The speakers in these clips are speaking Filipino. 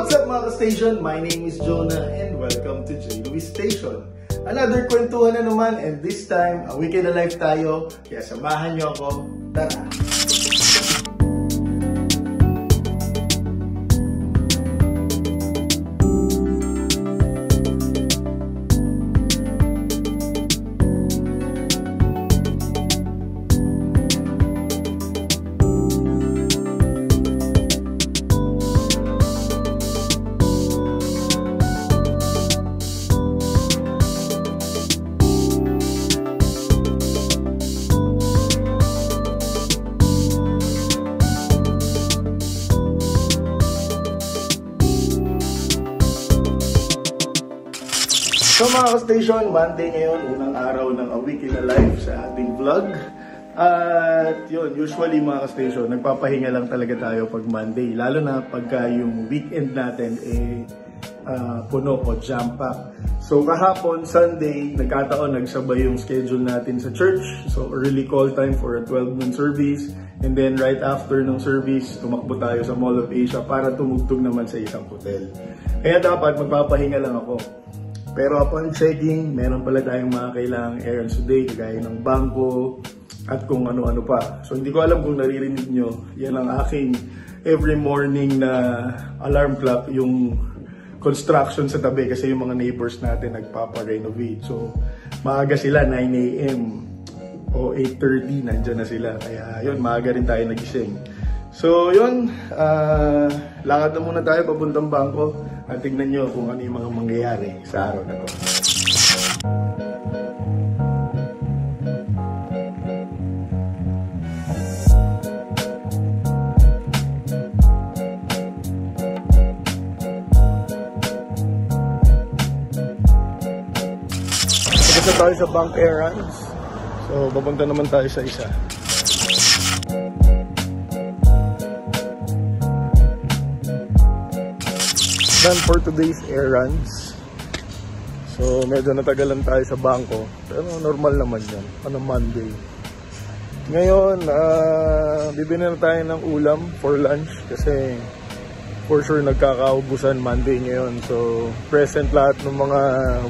What's up mga ka-station? My name is Jonah and welcome to J. Louis Station. Another kwentuhan na naman and this time, a weekend na live tayo. Kaya samahan niyo ako. Tara! So mga ka-station, Monday ngayon, unang araw ng A Week in a Life sa ating vlog. At yun, usually mga ka-station, nagpapahinga lang talaga tayo pag Monday. Lalo na pagka yung weekend natin puno o jam-pack. So kahapon, Sunday, nagkataon, nagsabay yung schedule natin sa church. So early call time for a 12 noon service. And then right after ng service, tumakbo tayo sa Mall of Asia para tumugtog naman sa isang hotel. Kaya dapat magpapahinga lang ako. Pero upon checking, meron pala tayong mga kailangang errands today, kagaya ng bangko at kung ano-ano pa. So hindi ko alam kung naririnig nyo, yan ang aking every morning na alarm clock, yung construction sa tabi kasi yung mga neighbors natin nagpapa-renovate. So maaga sila, 9 AM o 8:30, nandyan na sila. Kaya yun, maaga rin tayo nagising. So yun, lakad na muna tayo papuntang bangko at tignan nyo kung ano yung mga mangyayari sa araw na to. Tapos na tayo sa bank errands. So papunta naman tayo sa isa. Done for today's errands. So medyo natagalan tayo sa bangko, pero normal naman yan, Monday. Ngayon, bibili na tayo ng ulam for lunch kasi for sure nagkakaubusan Monday ngayon. So present lahat ng mga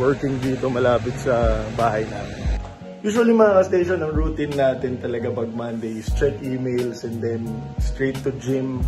working dito malapit sa bahay namin. Usually mga ka-station, ang routine natin talaga pag Monday is check emails and then straight to gym.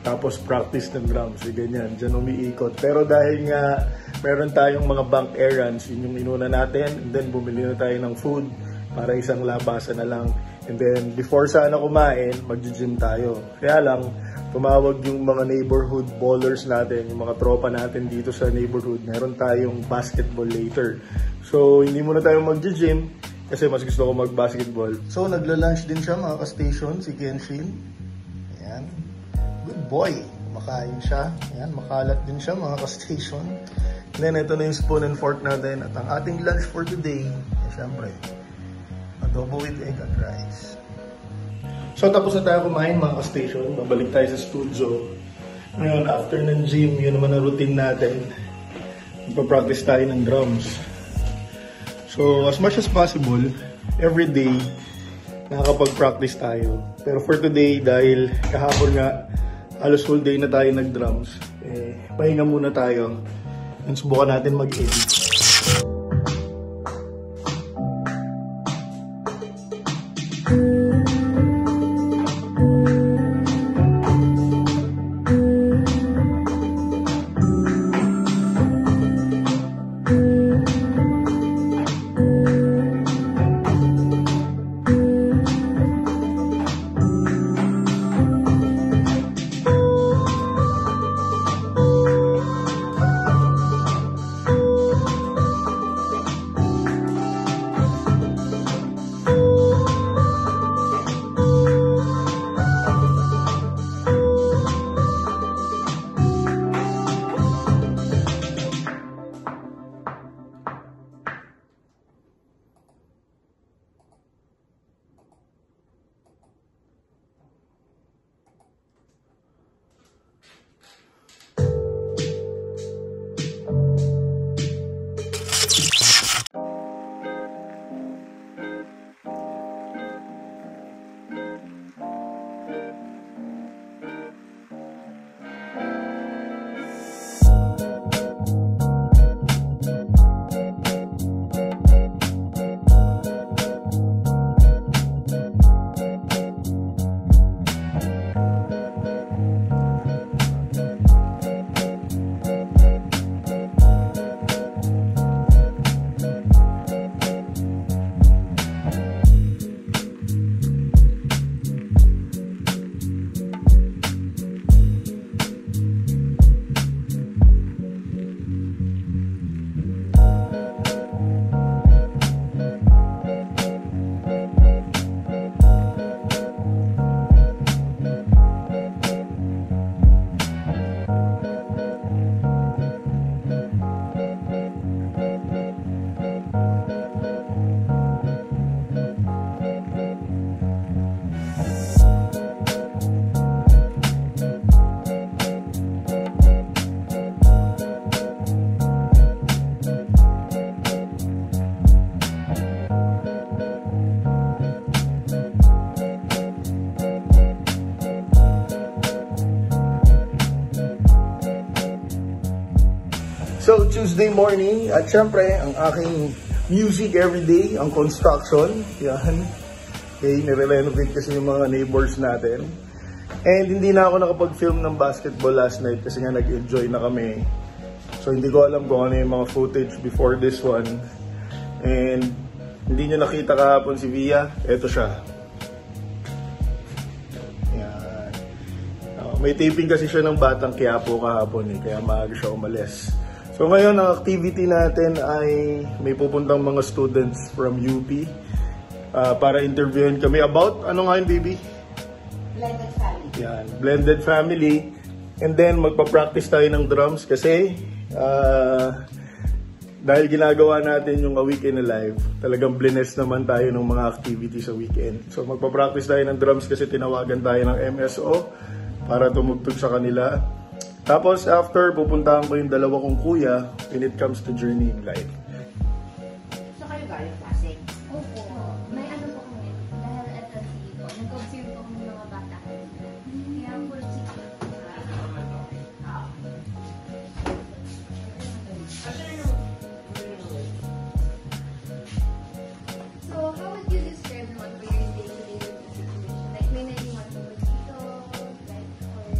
Tapos practice ng drums, ganyan, dyan umiikot. Pero dahil nga meron tayong mga bank errands, yun yung inuna natin, and then bumili na tayo ng food para isang labasan na lang. And then before sana kumain, mag-gym tayo. Kaya lang, tumawag yung mga neighborhood ballers natin, yung mga tropa natin dito sa neighborhood. Meron tayong basketball later. So hindi muna tayo mag-gym kasi mas gusto ko mag-basketball. So nagla-lunch din siya mga ka-station, si Kenshin. Ayan. Good boy. Makain siya. Ayan, makalat din siya mga ka-station. Then ito na yung spoon and fork natin. At ang ating lunch for today, syempre, adobo with egg at rice. So tapos na tayo kumain mga ka-station. Babalik tayo sa studio. Ngayon, after ng gym, yun naman ang routine natin. Magpa-practice tayo ng drums. So as much as possible, every day, nakakapag-practice tayo. Pero for today, dahil kahapon nga, halos full day na tayo nag-drums, pahinga muna tayo. And subukan natin mag-edit. So, Tuesday morning, at syempre, ang aking music everyday, ang construction. Yan. Okay, nire-renovate kasi yung mga neighbors natin. And hindi na ako nakapag-film ng basketball last night kasi nga nag-enjoy na kami. So, hindi ko alam kung ano yung mga footage before this one. And hindi nyo nakita kahapon si Via. Ito siya. Yan. May taping kasi siya ng Batang Quiapo kahapon kaya maaga siya umalis. So ngayon, ang activity natin ay may pupuntang mga students from UP para interviewin kami about, ano nga yun, baby? Blended family. Yan, blended family. And then, magpa-practice tayo ng drums kasi dahil ginagawa natin yung A Weekend Alive, talagang blines naman tayo ng mga activities sa weekend. So magpa-practice tayo ng drums kasi tinawagan tayo ng MSO para tumugtog sa kanila. Tapos after, pupuntahan ko yung dalawa kong kuya when it comes to journey in life. So kayo galing Pasig? Opo. May ano po kami. Dahil ito dito, nag-observe po kami mga bata. Kaya full chicken. So, how would you describe naman for your day-to-day situation? Like, may naiwan po dito? Like, or...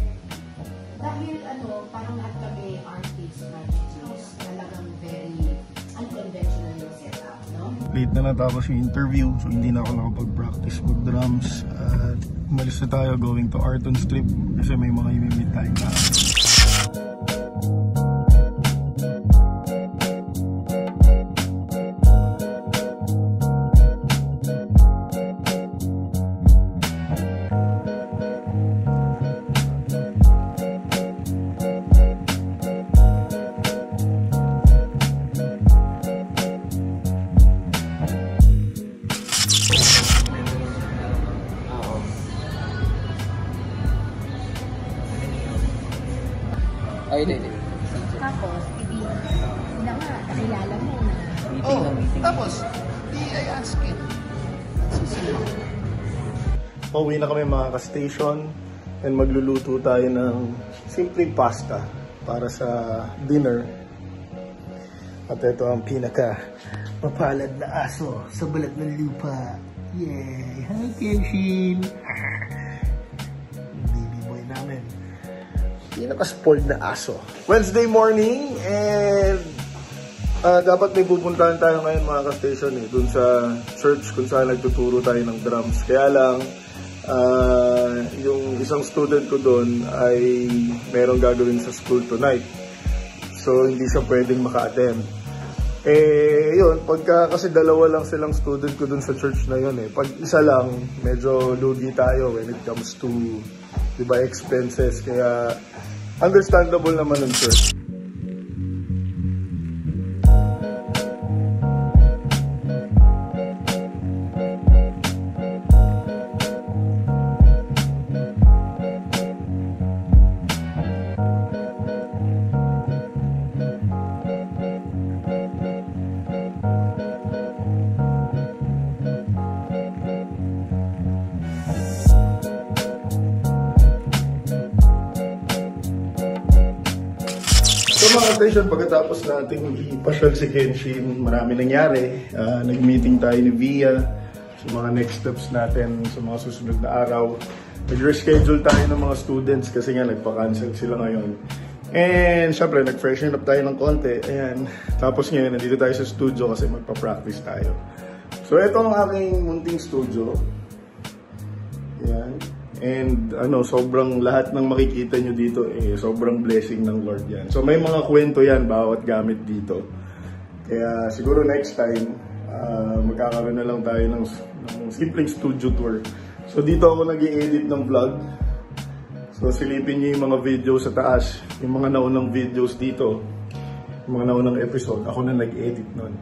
Dahil parang lahat kami artists, prodigies, talagang very unconventional yung setup, no? Late na natapos yung interview, so hindi na ako nakapag-practice mag-drums. At umalis na tayo going to Arton Strip kasi may mga imimit tayong na. Ay, hindi. Tapos, hindi na nga, nakilala mo na. Meeting. Tapos, I ask it. Pauwi na kami mga ka-station and magluluto tayo ng simpleng pasta para sa dinner. At ito ang pinaka mapalad na aso sa balat ng lupa. Yay! Hi, Kenshin! Baby boy namin. Pinaka-spoiled na aso. Wednesday morning and dapat may pupuntahan tayo ngayon mga ka-station dun sa church kung saan nagtuturo tayo ng drums. Kaya lang, yung isang student ko doon ay merong gagawin sa school tonight. So, hindi siya pwedeng maka-attend. Yun, pagka kasi dalawa lang silang student ko doon sa church na yun Pag isa lang, medyo lugi tayo when it comes to, diba, expenses. Kaya, understandable naman ng church. So mga station, pagkatapos nating ipasyal si Kenshin, marami nangyari. Nag-meeting tayo ni Via sa mga next steps natin sa mga susunod na araw. Nag-reschedule tayo ng mga students kasi nga nagpa-cancel sila ngayon. And syempre, nag-freshen up tayo ng konti. Ayan. Tapos ngayon, nandito tayo sa studio kasi magpa-practice tayo. So ito ang aking munting studio. Ayan. And sobrang lahat ng makikita nyo dito sobrang blessing ng Lord yan. So may mga kwento yan bawat gamit dito. Kaya siguro next time magkakaroon na lang tayo ng simpleng studio tour. So dito ako nag-i-edit ng vlog. So silipin nyo yung mga videos sa taas, yung mga naunang videos dito, yung mga naunang episode, ako na nag-edit nun.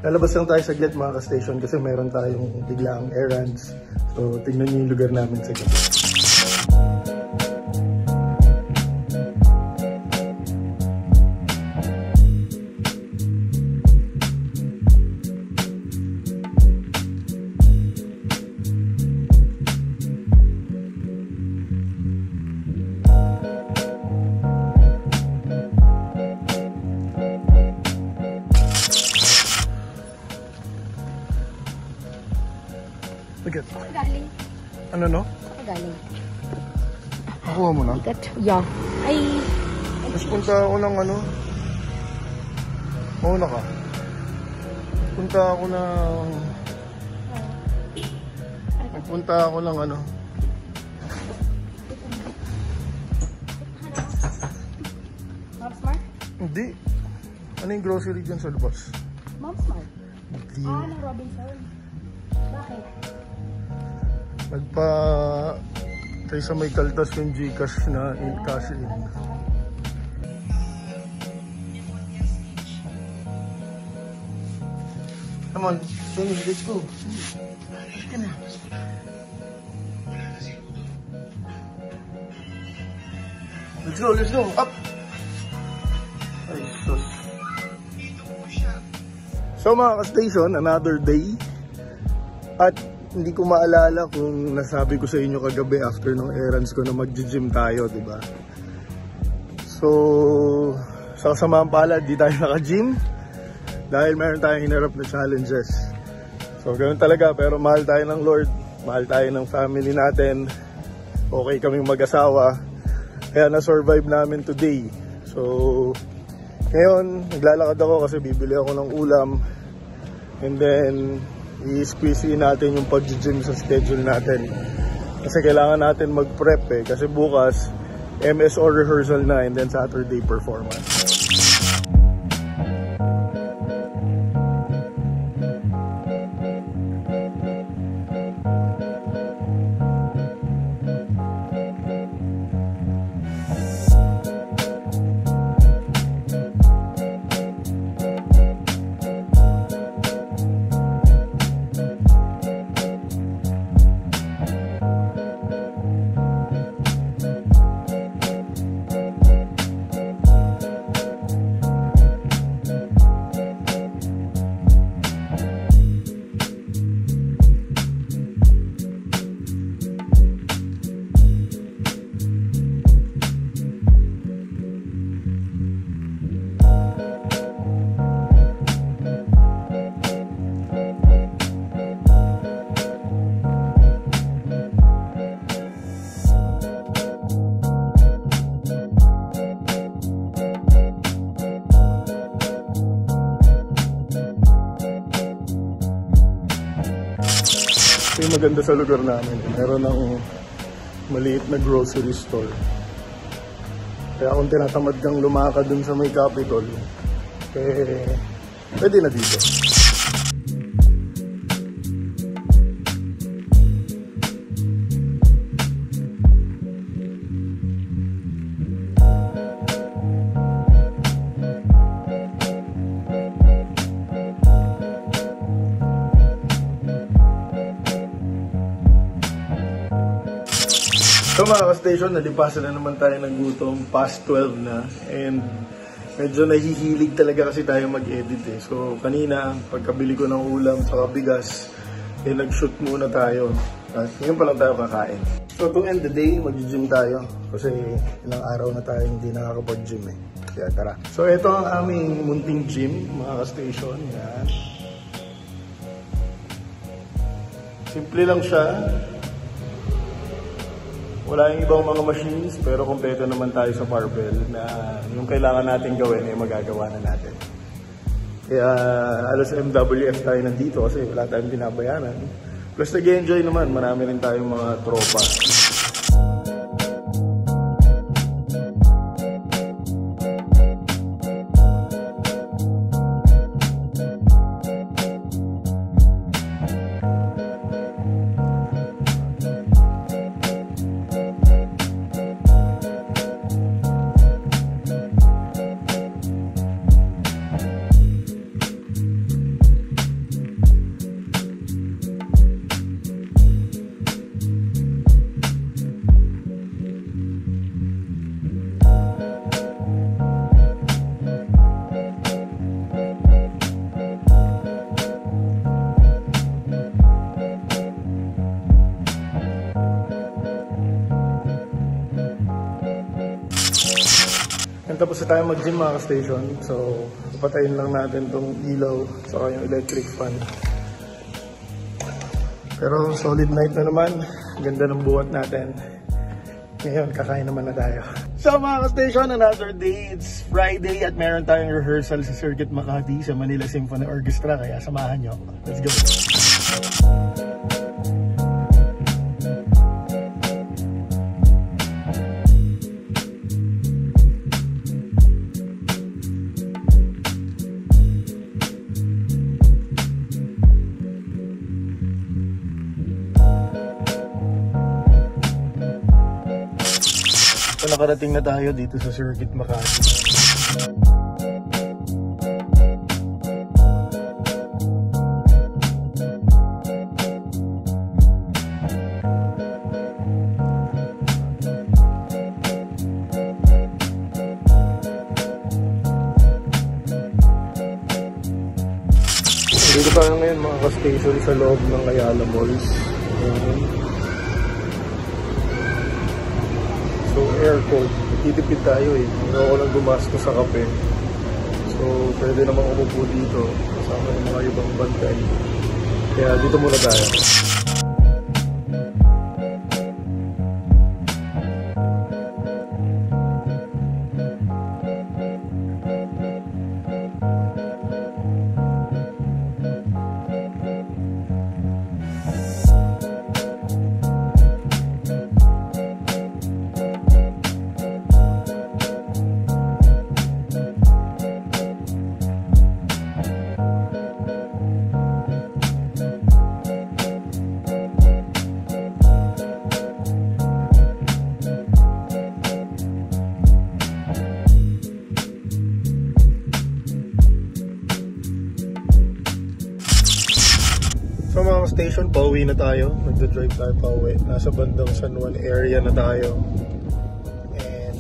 Lalabas lang tayo saglit mga ka-station kasi meron tayong biglaang errands. So tingnan niyo yung lugar namin saglit. Ticket. Galing. Ano no? Galing. Nakuha mo na? Ticket. Yeah. Ay. Tapos punta ako ng ano? Mauna ka. Punta ako ng... Punta ako ng ano? Mom's Mart? Hindi. Ano yung grocery dyan sa labas? Mom's Mart? Hindi. Ng Robinson. Bakit? Nagpa... Tayo sa may kaltas yung Gcash na cash in. Come on, finish, let's go. Come on. Let's go, up! Ay, sus. So mga ka-station, another day. At hindi ko maalala kung nasabi ko sa inyo kagabi after ng errands ko na mag-gym tayo, di ba? So, sa kasamaang palad, di tayo naka-gym dahil meron tayong hinarap na challenges. So, ganoon talaga, pero mahal tayo ng Lord, mahal tayo ng family natin, okay kaming mag-asawa, kaya na-survive namin today. So, ngayon, naglalakad ako kasi bibili ako ng ulam, and then i-squeeze natin yung pag-gym sa schedule natin. Kasi kailangan natin mag-prep kasi bukas MSO rehearsal na and then Saturday performance. Yung maganda sa lugar namin, meron ng maliit na grocery store. Kaya kung tinatamad kang lumakad dun sa may Capitol, pwede na dito. So mga ka-station, nalipasan na naman tayo ng gutom, past 12 na, and medyo nahihilig talaga kasi tayo mag-edit So kanina, pagkabili ko ng ulam sa bigas, nag-shoot muna tayo. At ngayon pa lang tayo kakain. So to end the day, mag-gym tayo kasi ilang araw na tayo hindi nakakapag-gym Kaya tara. So ito ang aming munting gym, mga ka-station. Yan. Simple lang siya. Wala yung ibang mga machines, pero kompleto naman tayo sa barbell na yung kailangan natin gawin ay magagawa na natin. Kaya alas MWF tayo nandito kasi wala tayong binabayaran. Plus nag-enjoy naman, marami rin tayong mga tropa. Tapos na tayo mag-gym mga ka-station. So, patayin lang natin tong ilaw saka yung electric fan. Pero solid night na naman. Ganda ng buhat natin. Ngayon, kakain naman na tayo. So mga ka-station, another day. It's Friday at meron tayong rehearsal sa Circuit Makati sa Manila Symphony Orchestra. Kaya samahan nyo. Let's go! So nakarating na tayo dito sa Circuit Makati. Dito tayo ngayon mga ka-station sa loob ng Ayala Malls. So aircon, titipid tayo eh. Hindi ako lang gumasto sa kape. So pwede namang umupo dito kasama ng mga ibang bantay. Kaya dito muna tayo. So mga station, pauwi na tayo. Nagda-drive tayo pauwi. Nasa bandang San Juan area na tayo. And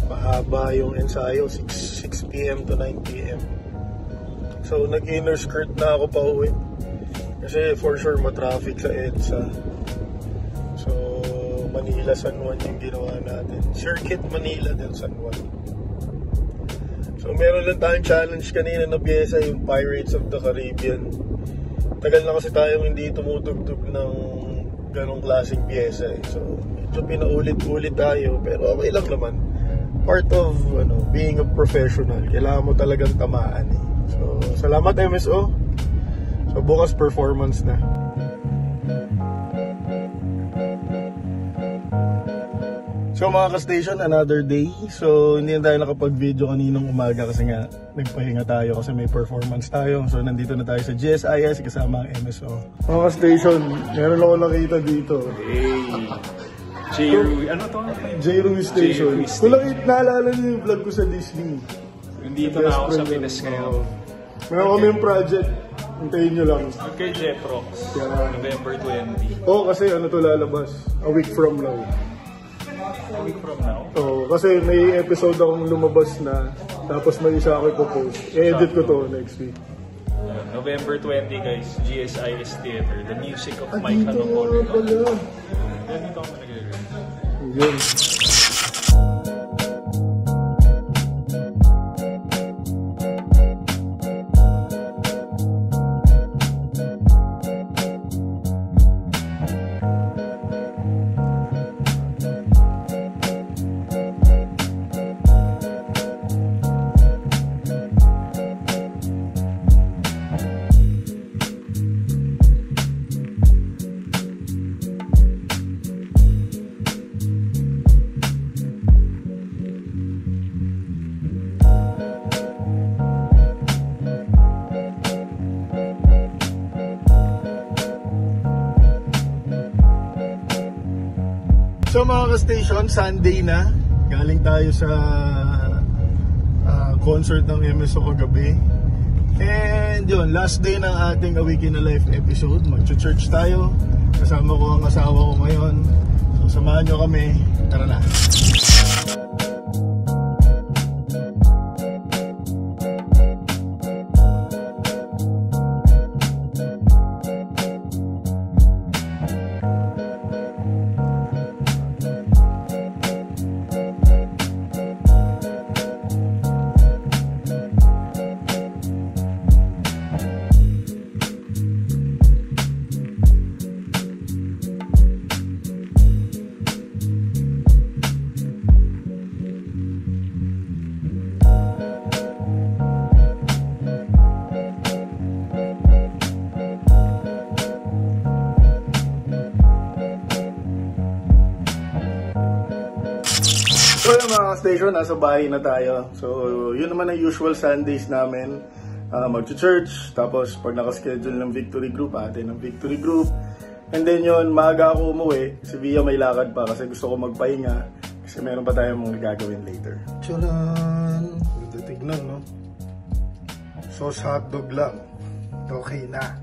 mahaba yung ensayo, 6 p.m. to 9 p.m. So nag-inner skirt na ako pauwi. Kasi for sure matraffic sa EDSA. So Manila, San Juan yung ginawa natin. Circuit Manila then San Juan. So meron lang tayong challenge kanina na piyesa, yung Pirates of the Caribbean. Tagal na kasi tayong hindi tumutugtog ng ganong klaseng piyesa eh. So medyo pinaulit-ulit tayo pero okay lang naman. Part of being a professional. Kailangan mo talagang tamaan eh. So salamat MSO. So bukas performance na. So mga ka-station, another day. So hindi na tayo nakapag-video kaninang umaga kasi nga nagpahinga tayo kasi may performance tayo. So nandito na tayo sa GSIS kasama ang MSO. Mga ka-station, meron ako nakita dito. Hey! J-Ruiz Station. Kung naalala niyo yung vlog ko sa Disney. Nandito na ako sa Pinas ngayon. Meron kami yung project. Hintayin nyo lang. Okay, Jeprox. November 20. Kasi to lalabas. A week from now. A week from now? Kasi may episode akong lumabas na, tapos may isa ako ipopost. I-edit ko to next week. November 20 guys, GSIS Theater, the music of Mike Hanopolo. Dito ako nag-release. Yun. So mga ka-station, Sunday na. Galing tayo sa concert ng MSO kagabi. And yun, last day ng ating A Week in a Life episode. Mag-church tayo. Kasama ko ang asawa ko ngayon. So samahan nyo kami. Tara na. ka-station, nasa bahay na tayo. So, yun naman ang usual Sundays namin. Mag-church, tapos pag nakaschedule ng victory group, atin ng victory group. And then yun, maaga ako umuwi. Si Via may lakad pa kasi gusto ko magpahinga. Kasi meron pa tayong mga gagawin later. Tcharan! Ganda tignan, no? Sauce hotdog lang. Okay na.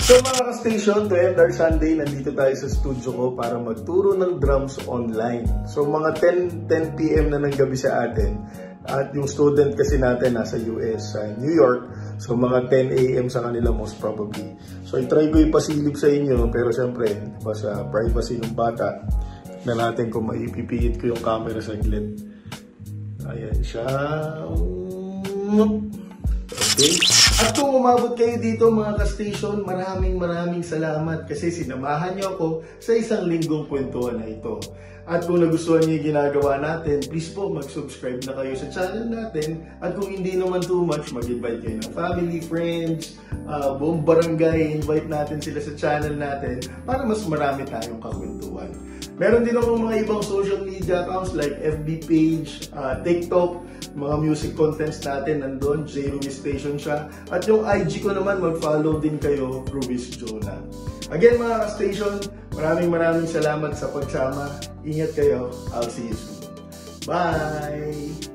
So mga ka-station, to end our Sunday, nandito tayo sa studio ko para magturo ng drums online. So mga 10 PM na ng gabi sa atin. At yung student kasi natin nasa US, sa New York. So mga 10 AM sa kanila most probably. So i-try ko ipasilip sa inyo, pero syempre, diba, sa privacy ng bata, na natin kung maipipihit ko yung camera sa gilid. Ayan siya. Okay. At kung umabot kayo dito mga ka-station, maraming salamat kasi sinamahan niyo ako sa isang linggong kwentuhan na ito. At kung nagustuhan niyo yung ginagawa natin, please po mag-subscribe na kayo sa channel natin. At kung hindi naman too much, mag-invite kayo ng family, friends, buong barangay, invite natin sila sa channel natin para mas marami tayong kakwentuhan. Meron din akong mga ibang social media accounts like FB page, TikTok, mga music contents natin nandun, J. Ruiz Station siya. At yung IG ko naman, mag-follow din kayo, Ruiz Jonah. Again mga ka-station, maraming salamat sa pagsama. Ingat kayo. I'll see you soon. Bye!